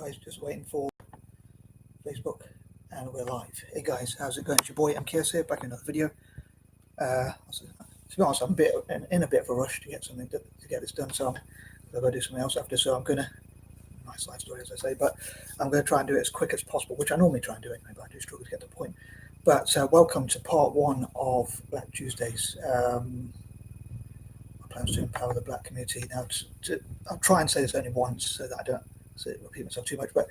guys, just waiting for Facebook, and we're live. Hey guys, how's it going? It's your boy M.K.S here, back in another video. To be honest, I'm in a bit of a rush to get something to get this done, so I've got to do something else after. So I'm gonna, nice life story as I say, but I'm gonna try and do it as quick as possible, which I normally try and do anyway, but I do struggle to get to the point. But welcome to part one of Black Tuesdays. My plans to empower the black community. Now, I'll try and say this only once so that I don't repeat myself too much, but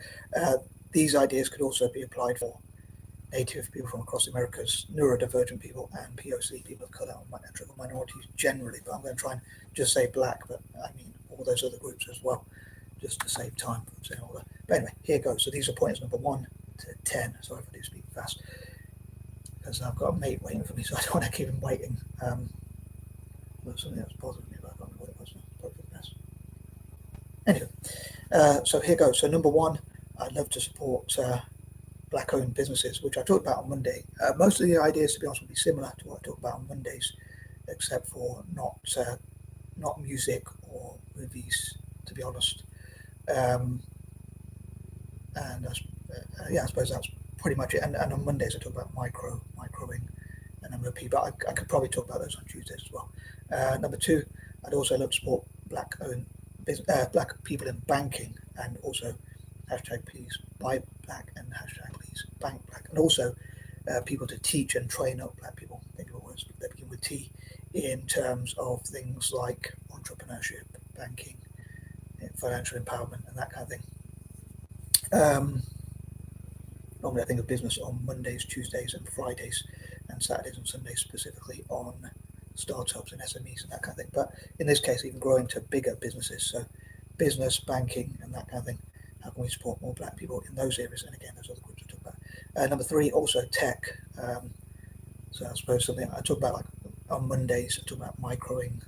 these ideas could also be applied for Native people from across the Americas, neurodivergent people, and POC, people of colour, and minorities generally. But I'm going to try and just say black, but I mean all those other groups as well, just to save time from saying all that. But anyway, here goes. So these are points number 1 to 10. Sorry if I do speak fast, because I've got a mate waiting for me, so I don't want to keep him waiting. There's something that's bothering me about. I don't know what it was. Probably the best. Anyway, so here goes. So number 1, I'd love to support black-owned businesses, which I talked about on Monday. Most of the ideas, to be honest, will be similar to what I talked about on Mondays, except for not music or movies, to be honest. And I suppose that's pretty much it. And on Mondays I talk about microing, and MOP, but I could probably talk about those on Tuesdays as well. Number 2, I'd also love to support black-owned black people in banking, and also hashtag please buy black and hashtag please bank black, and also people to teach and train up black people. Think of words that begin with T in terms of things like entrepreneurship, banking, financial empowerment, and that kind of thing. Normally I think of business on Mondays, Tuesdays, and Fridays, and Saturdays and Sundays specifically on startups and SMEs and that kind of thing. But in this case, even growing to bigger businesses, so business, banking, and that kind of thing. How can we support more black people in those areas? And again, those other groups I talk about. Number 3, also tech. So I suppose something I talk about, like on Mondays, I talk about microing,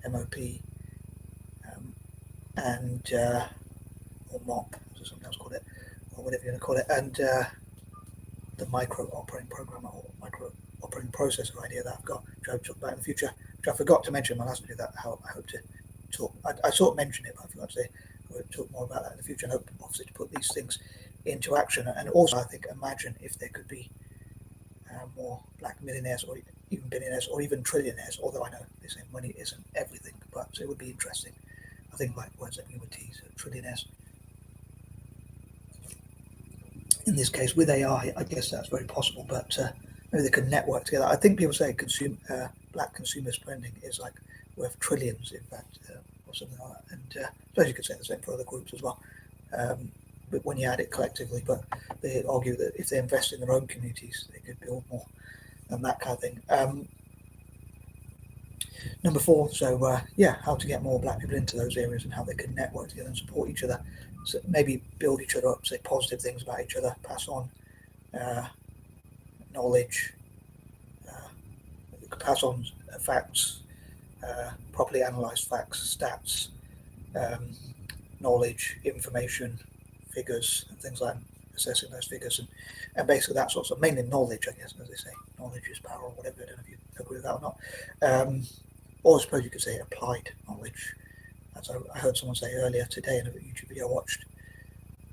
MOP, and or MOP, as I sometimes call it, or whatever you're going to call it, and the micro operating program or micro operating processor idea that I've got, which I'll talk about in the future, which I forgot to mention in my last video. That how I hope to talk. I sort of mentioned it, but I forgot to say. We'll talk more about that in the future, and hope obviously to put these things into action. And also, I think, imagine if there could be more black millionaires, or even billionaires, or even trillionaires. Although I know they say money isn't everything, but it would be interesting. I think like words that begin with T, so trillionaires. In this case, with AI, I guess that's very possible, but maybe they could network together. I think people say black consumer spending is like worth trillions, in fact, or something like that. And I suppose you could say the same for other groups as well. But when you add it collectively, but they argue that if they invest in their own communities, they could build more, and that kind of thing. Number 4, so how to get more black people into those areas and how they can network together and support each other. So maybe build each other up, say positive things about each other, pass on knowledge, pass on facts, properly analysed facts, stats, knowledge, information, figures, and things like that, assessing those figures, and basically that sort of, mainly knowledge, I guess, as they say, knowledge is power or whatever. I don't know if you agree with that or not. Or I suppose you could say applied knowledge. As I heard someone say earlier today in a YouTube video I watched.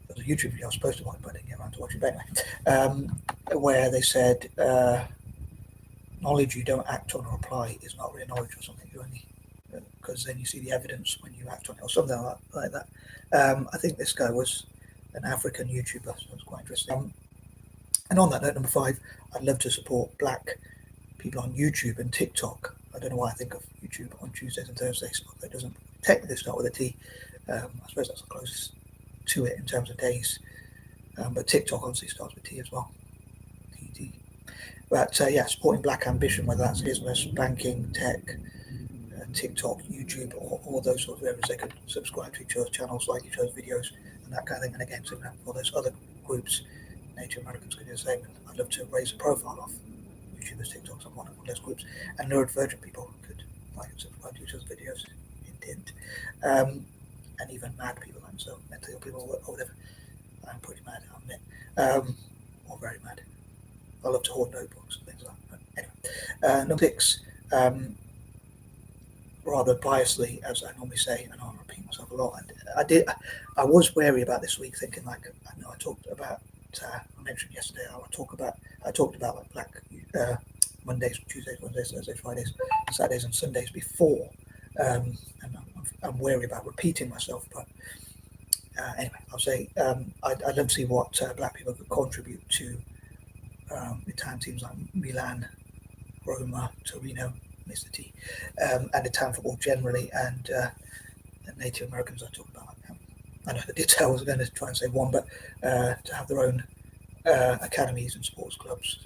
There was a YouTube video I was supposed to watch, but I didn't get around to watching. But anyway, where they said knowledge you don't act on or apply is not really knowledge, or something. You only because then you see the evidence when you act on it, or something like that. I think this guy was an African YouTuber, so it was quite interesting. And on that note, number 5, I'd love to support black people on YouTube and TikTok. I don't know why I think of YouTube on Tuesdays and Thursdays, although it doesn't technically start with a T. I suppose that's the closest to it in terms of days. But TikTok obviously starts with T as well. TT. But supporting black ambition, whether that's business, banking, tech, TikTok, YouTube, or all those sort of areas. They could subscribe to each other's channels, like each other's videos, and that kind of thing. And again, so for those other groups, Native Americans could do the same. I'd love to raise a profile of YouTubers, TikToks, and one of those groups. And neurodivergent people could like and subscribe to each other's videos. Intent. And even mad people like myself, mentally ill people, or whatever. I'm pretty mad, I admit. Or very mad. I love to hoard notebooks and things like that. But anyway, number 6. rather biasly, as I normally say, and I'll repeat myself a lot. I was wary about this week, thinking like I know I talked about. I mentioned yesterday I talked about like Black Mondays, Tuesdays, Wednesdays, Thursdays, Fridays, Saturdays, and Sundays before, and I'm wary about repeating myself. But anyway, I'll say I'd love to see what Black people could contribute to Italian teams like Milan, Roma, Torino, Mr. T, and Italian football generally, and Native Americans I talk about. I know the detail I was going to try and say one, but to have their own academies and sports clubs.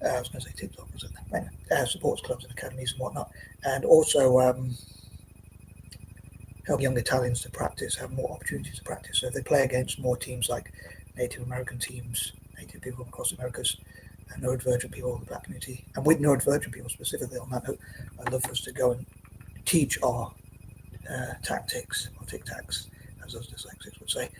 I was going to say TikTok, was it? Anyway, sports clubs and academies and whatnot, and also help young Italians to practice, have more opportunities to practice. So if they play against more teams like Native American teams, Native people across the Americas, and neurodivergent people in the Black community, and with neurodivergent people specifically on that note, I'd love for us to go and teach our tactics, or tic-tacs, as those dyslexics would say.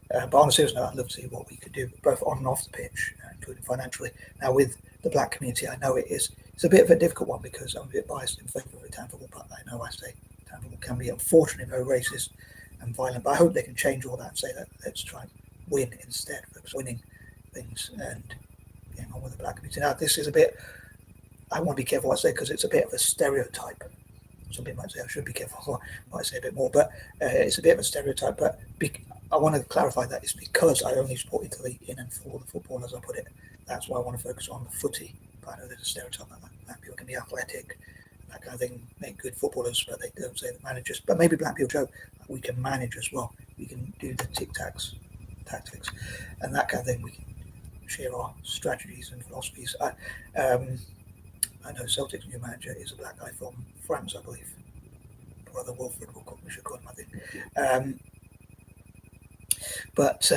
But on a serious note, I'd love to see what we could do, both on and off the pitch, including financially. Now, with the Black community, I know it's a bit of a difficult one because I'm a bit biased in favour of Italian football, but I know I say Italian football can be, unfortunately, very racist and violent. But I hope they can change all that and say that let's try and win instead of winning things and getting on with the Black community. Now, this is a bit, I want to be careful what I say because it's a bit of a stereotype. Some people might say I should be careful, I might say a bit more, but it's a bit of a stereotype. But I want to clarify that it's because I only support Italy in and for the football, as I put it. That's why I want to focus on the footy. But I know there's a stereotype like that people can be athletic, that kind of thing, make good footballers, but they don't say the managers. But maybe Black people joke we can manage as well. We can do the tic-tacs, tactics, and that kind of thing. We can share our strategies and philosophies. I know Celtic's new manager is a Black guy from France, I believe. Brother Wilfred, we should call him, I think. But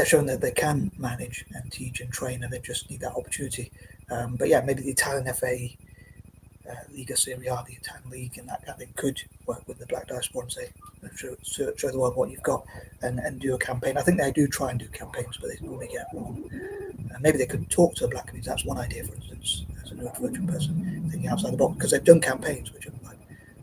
showing that they can manage and teach and train, and they just need that opportunity. But yeah, maybe the Italian FA, Liga Serie A, the Italian league, and that kind of thing could work with the Black diaspora and say, show the world what you've got, and do a campaign. I think they do try and do campaigns, but they normally get wrong. Maybe they could talk to the Black community. That's one idea, for instance, as a neurodivergent person, thinking outside the box, because they've done campaigns which are like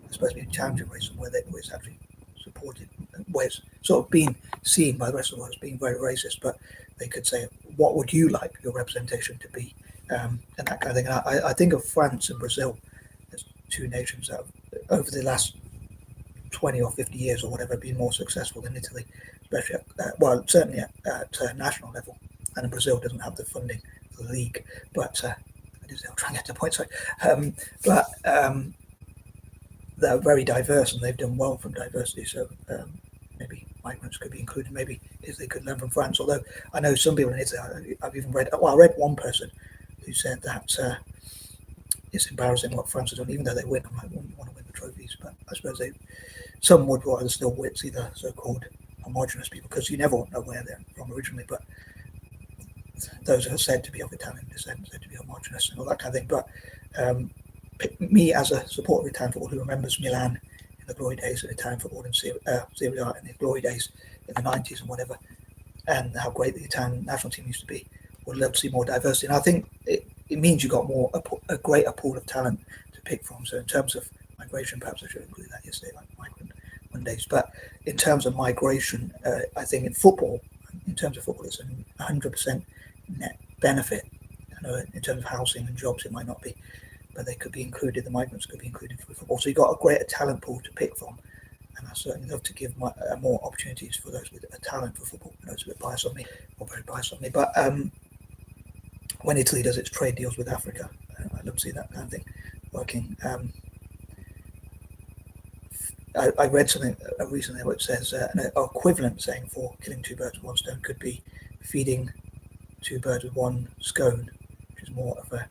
supposed to be challenging racism, where it's actually supported, where it's sort of being seen by the rest of the world as being very racist. But they could say, what would you like your representation to be, and that kind of thing. And I think of France and Brazil as two nations that have, over the last 20 or 50 years or whatever, been more successful than Italy, especially certainly at national level. And Brazil doesn't have the funding for the league, but I'll try and get to the point. Sorry, but they're very diverse and they've done well from diversity. So maybe migrants could be included. Maybe they could learn from France. Although I know some people in Italy, I've even read. Well, I read one person who said that it's embarrassing what France has done, even though they win. I'm like, well, you want to win the trophies, but I suppose some would rather still see the so-called homogenous people, because you never know where they're from originally. But those are said to be of Italian descent, said to be homogenous and all that kind of thing. But me as a supporter of Italian football who remembers Milan in the glory days of Italian football and Serie A in the glory days in the 90s and whatever, and how great the Italian national team used to be, would love to see more diversity. And I think it means you've got a greater pool of talent to pick from. So in terms of migration, perhaps I should include that yesterday, like migrant Mondays. But in terms of migration, I think in football, it's 100% net benefit. I know in terms of housing and jobs, it might not be, but they could be included. The migrants could be included for football. So you've got a greater talent pool to pick from. And I certainly love to give more opportunities for those with a talent for football. I know it's a bit biased on me, or very biased on me. But when Italy does its trade deals with Africa, I'd love to see that kind of thing working. I read something recently which says an equivalent saying for killing two birds with one stone could be feeding two birds with one scone, which is more of a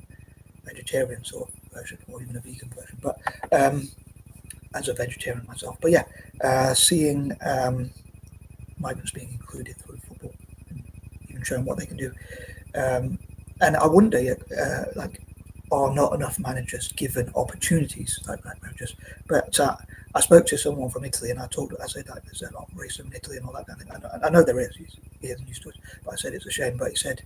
vegetarian sort of version, or even a vegan version. But as a vegetarian myself, but yeah, seeing migrants being included through football, and even showing what they can do. And I wonder, are not enough managers given opportunities like black managers? But I spoke to someone from Italy, and I said like, there's a lot of racism in Italy and all that kind of thing. I know there is. He isn't used to it, but I said it's a shame. But he said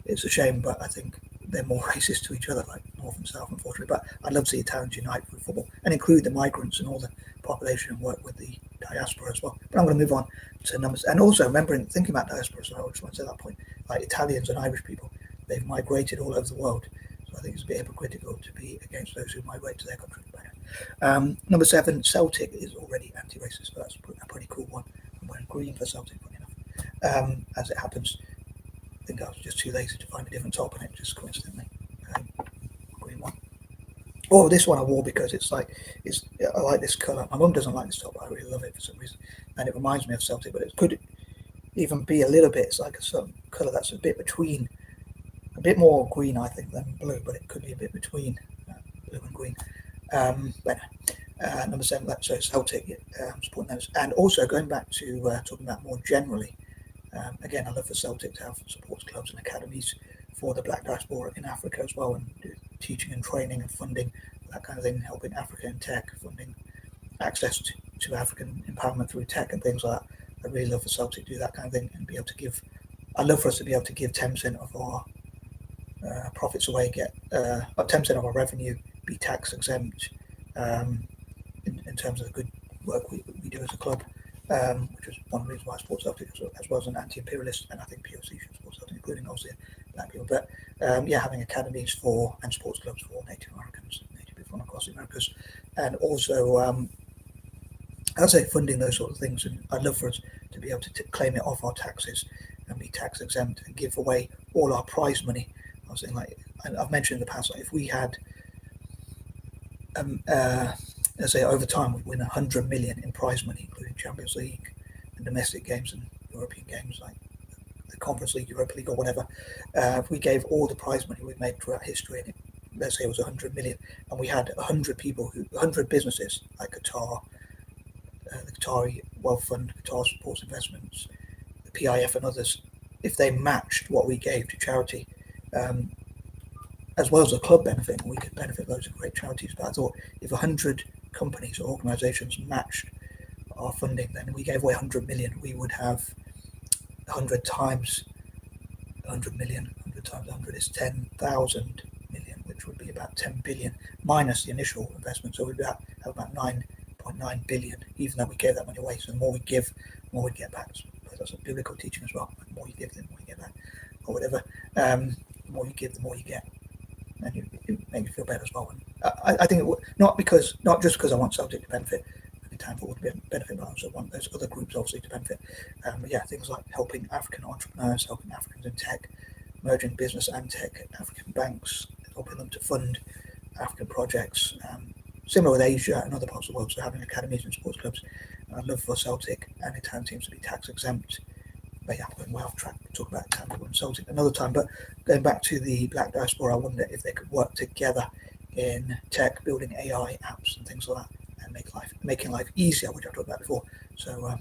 it's a shame, but I think they're more racist to each other, like North and South, unfortunately. But I'd love to see Italians unite with football and include the migrants and all the population and work with the diaspora as well. But I'm going to move on to numbers. And also thinking about diaspora, so I just want to say that point, like Italians and Irish people, they've migrated all over the world. So I think it's a bit hypocritical to be against those who migrate to their country. Number 7, Celtic is already anti-racist. So that's a pretty cool one. I'm wearing green for Celtic, funny enough. As it happens, I think I was just too lazy to find a different top, and it just coincidentally green one. Oh, this one I wore because I like this colour. My mum doesn't like this top, but I really love it for some reason, and it reminds me of Celtic. But it could even be a little bit. It's like a certain colour that's a bit more green, I think, than blue, but it could be a bit between blue and green. But number 7, so Celtic, supporting those, and also going back to talking about more generally. Again, I love for Celtic to have sports clubs and academies for the Black diaspora in Africa as well, and teaching and training and funding, that kind of thing, helping Africa in tech, funding access to African empowerment through tech and things like that. I really love for Celtic to do that kind of thing and be able to give. I'd love for us to be able to give 10% of our profits away, get 10% of our revenue be tax exempt, in terms of the good work we do as a club. Which is one reason why I support Celtic as well as an anti-imperialist, and I think POC should support Celtic, including obviously black people. But having academies and sports clubs for Native Americans, Native people from across the Americas, and also I'd say funding those sort of things. And I'd love for us to be able to claim it off our taxes and be tax exempt and give away all our prize money. I was saying, like I've mentioned in the past, like if we had let's say over time we win 100 million in prize money, including Champions League and domestic games and European games like the Conference League, Europa League, or whatever. If we gave all the prize money we've made throughout history, and let's say it was 100 million, and we had 100 businesses like Qatar, the Qatari Wealth Fund, Qatar Sports Investments, the PIF, and others, if they matched what we gave to charity, as well as the club benefit, and we could benefit loads of great charities. But I thought if 100 companies or organisations matched our funding, then we gave away 100 million, we would have 100 times 100 million. 100 times 100 is 10,000 million, which would be about 10 billion minus the initial investment. So we'd have about 9.9 billion, even though we gave that money away. So the more we give, the more we get back. So that's a biblical teaching as well. The more you give, the more you get back, or whatever. The more you give, the more you get. And it made me feel better as well. And I think not just because I want Celtic to benefit, in time for all to benefit, but I also want those other groups obviously to benefit. Things like helping African entrepreneurs, helping Africans in tech, merging business and tech, African banks, helping them to fund African projects. Similar with Asia and other parts of the world, so having academies and sports clubs. And I'd love for Celtic and Italian teams to be tax exempt. But yeah, I'm going well off track. We'll talk about Italian and Celtic another time. But going back to the Black diaspora, I wonder if they could work together in tech, building AI apps and things like that, and making life easier, which I've talked about before. So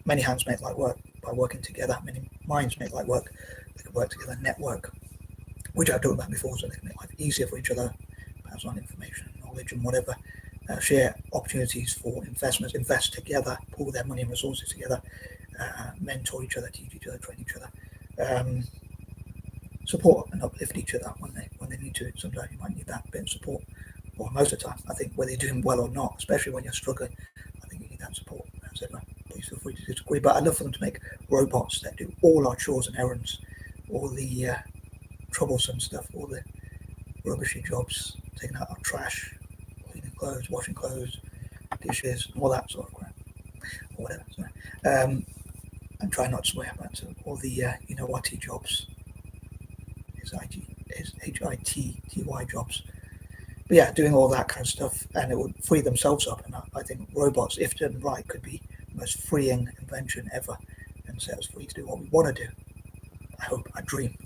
many hands make light work by working together. Many minds make light work. They could work together, network, which I've talked about before, so they can make life easier for each other, pass on information, knowledge, and whatever. Share opportunities for investments, invest together, pool their money and resources together, mentor each other, teach each other, train each other, support and uplift each other when they need to. Sometimes you might need that bit of support, or most of the time, I think whether you're doing well or not, especially when you're struggling, I think you need that support. Please feel free to disagree, but I'd love for them to make robots that do all our chores and errands, all the troublesome stuff, all the rubbishy jobs, taking out our trash, cleaning clothes, washing clothes, dishes, all that sort of crap, or whatever. Sorry. And try not to swear, but all the IT jobs, is HITTY jobs. But yeah, doing all that kind of stuff, and it would free themselves up. And I think robots, if done right, could be the most freeing invention ever, and set us free to do what we want to do. I hope. I dream.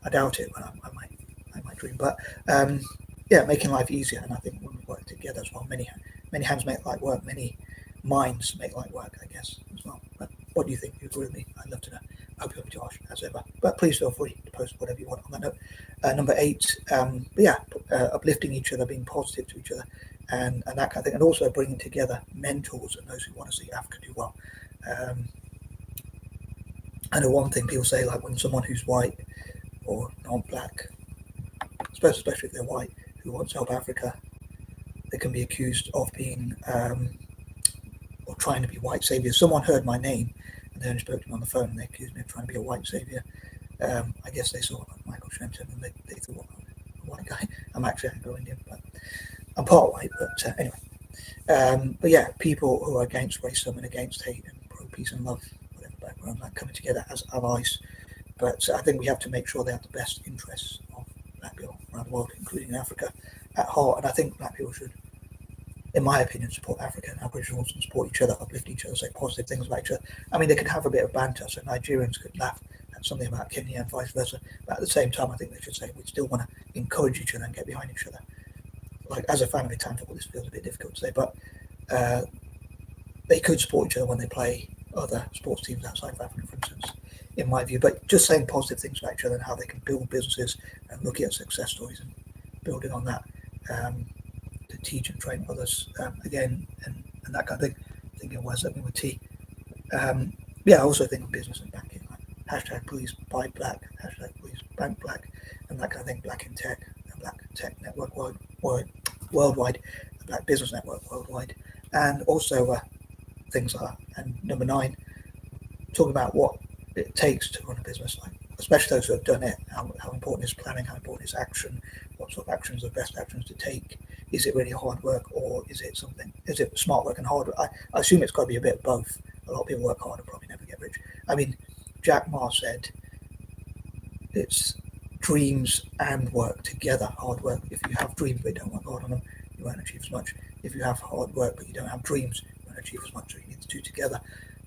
I doubt it, but I might dream. But making life easier, and I think when we work together as well, many hands make light work, many minds make light work, I guess, as well. But what do you think? Do you agree with me? I'd love to know. I hope you'll be Josh, as ever. But please feel free to post whatever you want on that note. Number 8, uplifting each other, being positive to each other, and that kind of thing, and also bringing together mentors and those who want to see Africa do well. I know one thing people say, like when someone who's white or not black especially if they're white, who want to help Africa, they can be accused of being or trying to be white saviors. Someone heard my name and they only spoke to me on the phone and they accused me of trying to be a white savior. I guess they saw like Michael Shenton and they thought, well, I'm a white guy. I'm actually Anglo-Indian, but I'm part white. But anyway, but yeah, people who are against racism and against hate and pro peace and love, whatever background, like coming together as allies. But I think we have to make sure they have the best interests of black people around the world, including Africa, at heart. And I think black people should, in my opinion, support Africa and Aboriginals and support each other, uplift each other, say positive things about each other. I mean, they could have a bit of banter, so Nigerians could laugh at something about Kenya and vice versa. But at the same time, I think they should say we still want to encourage each other and get behind each other. Like, as a fan of Italian football, this feels a bit difficult to say, but they could support each other when they play other sports teams outside of Africa, for instance, in my view. But just saying positive things about each other and how they can build businesses and look at success stories and building on that to teach and train others again and that kind of thing. Thinking where's something with T. Yeah, I also think of business and banking. Like hashtag please buy black, hashtag please bank black, and that kind of thing. Black in tech, a black tech network worldwide, a black business network worldwide, and also things like that. And number 9, talking about what it takes to run a business, like especially those who have done it, how important is planning, how important is action, what sort of actions are the best actions to take. Is it really hard work or is it smart work and hard work? I assume it's got to be a bit of both. A lot of people work hard and probably never get rich. I mean, Jack Ma said it's dreams and work together, hard work. If you have dreams but you don't work hard on them, you won't achieve as much. If you have hard work but you don't have dreams, you won't achieve as much. So you need the two together.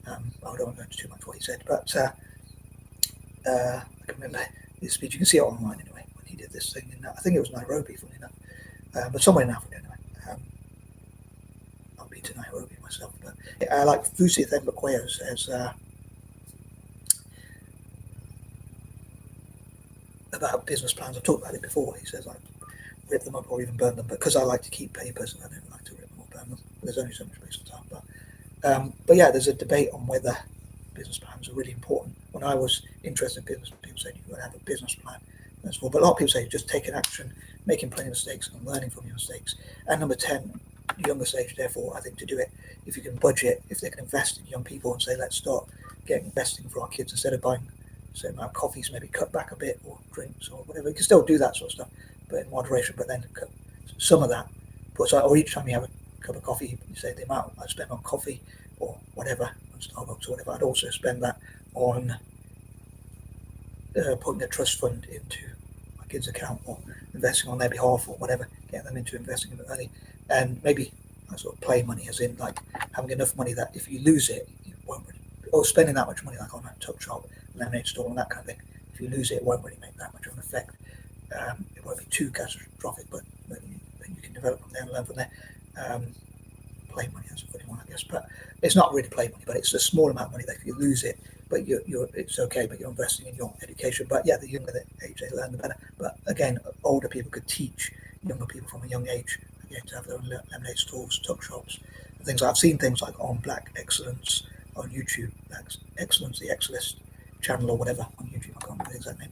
I don't want to go into too much what he said, but I can remember his speech. You can see it online anyway when he did this thing. I think it was Nairobi, funny enough, but somewhere in Africa anyway. I've been to Nairobi myself, but like Fusi Thembakweo says about business plans. I've talked about it before. He says like rip them up or even burn them, but because I like to keep papers and I don't like to rip them or burn them. There's only so much space on time, but yeah, there's a debate on whether business plans are really important. When I was interested in business, people said you've got to have a business plan. That's all. But a lot of people say just take an action, making plenty of mistakes and learning from your mistakes. And number 10, youngest age, therefore, I think to do it, if you can budget, if they can invest in young people and say, let's start getting investing for our kids instead of buying a certain amount of coffees, maybe cut back a bit or drinks or whatever. You can still do that sort of stuff, but in moderation, but then cut some of that. Or each time you have a cup of coffee, you say the amount I spend on coffee or whatever, on Starbucks or whatever, I'd also spend that on putting a trust fund into my kids' account or investing on their behalf or whatever, getting them into investing in it early. And maybe sort of play money, as in like having enough money that if you lose it, you won't really, or spending that much money like on a tuck shop, lemonade store and that kind of thing. If you lose it, it won't really make that much of an effect. It won't be too catastrophic, but you can develop from there and learn from there. Play money, that's a funny one, I guess, but it's not really play money, but it's a small amount of money that if you lose it, but it's okay, but you're investing in your education. But yeah, the younger the age they learn, the better. But again, older people could teach younger people from a young age, again, to have their own lemonade stores, tuck shops, and things. I've seen things like on Black Excellence on YouTube, Black Excellence, the Excellence channel or whatever on YouTube, I can't remember the exact name,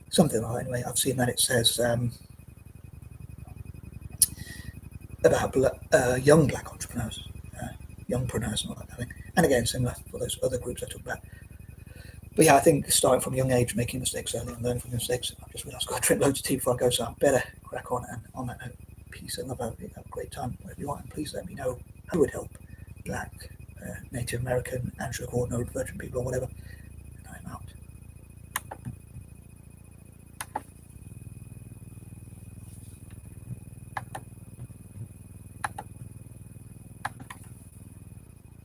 something like that. Anyway, I've seen that it says about young black entrepreneurs, youngpreneurs and all that kind of thing. And again, similar for those other groups I talked about. But yeah, I think starting from a young age, making mistakes early and learning from mistakes. I just realised I've got to drink loads of tea before I go, so I better crack on. And on that note, peace and love. Have a great time wherever you are. And please let me know who would help Black, Native American, Android, or no Virgin people or whatever.